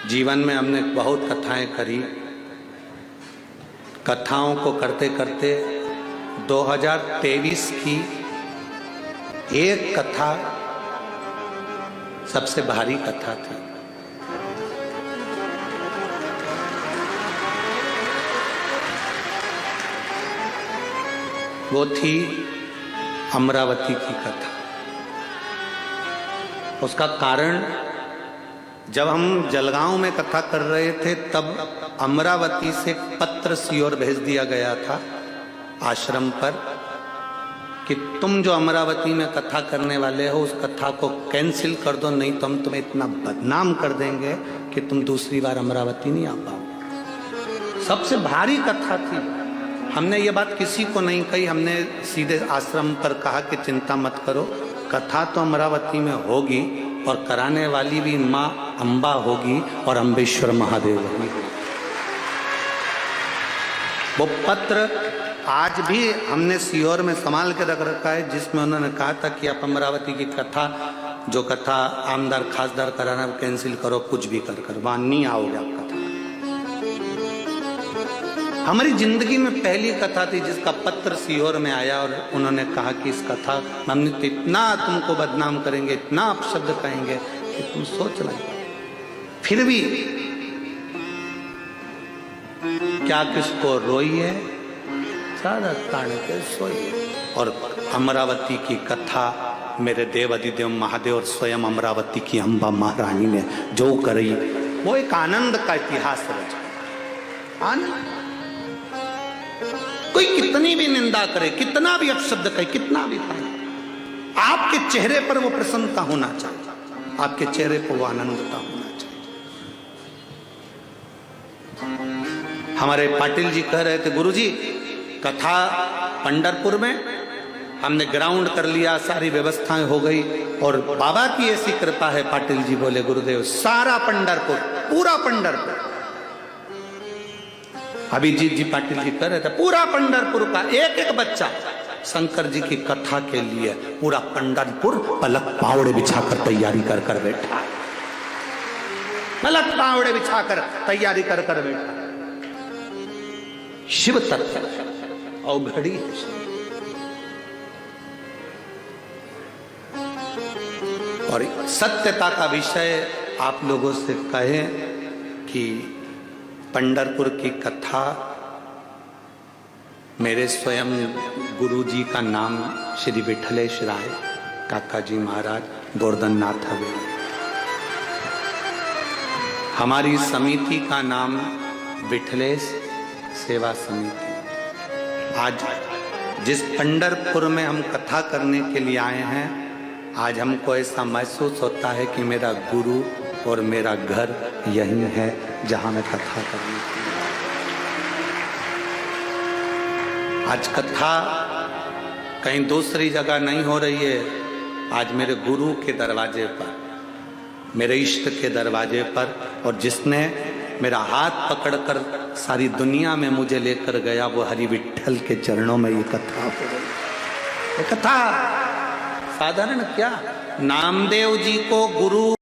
जीवन में हमने बहुत कथाएं करी। कथाओं को करते करते 2023 की एक कथा सबसे भारी कथा थी। वो थी अमरावती की कथा। उसका कारण, जब हम जलगांव में कथा कर रहे थे तब अमरावती से पत्र सीओर भेज दिया गया था आश्रम पर कि तुम जो अमरावती में कथा करने वाले हो उस कथा को कैंसिल कर दो, नहीं तो हम तुम्हें इतना बदनाम कर देंगे कि तुम दूसरी बार अमरावती नहीं आ पाओगे। सबसे भारी कथा थी। हमने ये बात किसी को नहीं कही, हमने सीधे आश्रम पर कहा कि चिंता मत करो, कथा तो अमरावती में होगी और कराने वाली भी माँ अम्बा होगी और अम्बेश्वर महादेव होगी। वो पत्र आज भी हमने सीहोर में संभाल के रख रखा है, जिसमें उन्होंने कहा था कि आप अमरावती की कथा, जो कथा आमदार खासदार कराना कैंसिल करो, कुछ भी कर वहां नहीं आओगे आप कथा। हमारी जिंदगी में पहली कथा थी जिसका पत्र सीहोर में आया और उन्होंने कहा कि इस कथा हमने तो इतना तुमको बदनाम करेंगे, इतना अपशब्द कहेंगे कि तुम सोच रहे। फिर भी क्या किसको रोइए, सारा ताड़ के सोइए। और अमरावती की कथा मेरे देव अधिदेव महादेव और स्वयं अमरावती की अम्बा महारानी ने जो करी, वो एक आनंद का इतिहास रचा। आनंद। कोई कितनी भी निंदा करे, कितना भी अपशब्द कहे, कितना भी कहे, आपके चेहरे पर वो प्रसन्नता होना चाहिए, आपके चेहरे पर वो आनंदता होना चाहिए। हमारे पाटिल जी कह रहे थे, गुरुजी कथा पंढरपुर में हमने ग्राउंड कर लिया, सारी व्यवस्थाएं हो गई और बाबा की ऐसी कृपा है। पाटिल जी बोले, गुरुदेव सारा पंढरपुर, पूरा पंढरपुर, अभिजीत जी पाटिल जी कह रहे थे, पूरा पंढरपुर का एक एक बच्चा शंकर जी की कथा के लिए पूरा पंढरपुर पलक पावड़े बिछाकर तैयारी कर कर बैठा, पलक पावड़े बिछाकर तैयारी कर कर बैठा। शिव तत्व अवघड़ी है। और सत्यता का विषय आप लोगों से कहें कि पंढरपुर की कथा, मेरे स्वयं गुरु जी का नाम श्री विठलेश राय काका जी महाराज गोवर्धन नाथ हवे। हमारी समिति का नाम विठलेश सेवा समिति। आज जिस पंढरपुर में हम कथा करने के लिए आए हैं, आज हमको ऐसा महसूस होता है कि मेरा गुरु और मेरा घर यही है जहां मैं कथा करने के लिए। आज कथा कहीं दूसरी जगह नहीं हो रही है, आज मेरे गुरु के दरवाजे पर, मेरे इष्ट के दरवाजे पर, और जिसने मेरा हाथ पकड़कर सारी दुनिया में मुझे लेकर गया, वो हरि विठल के चरणों में ये कथा हो रही। ये कथा साधारण क्या, नामदेव जी को गुरु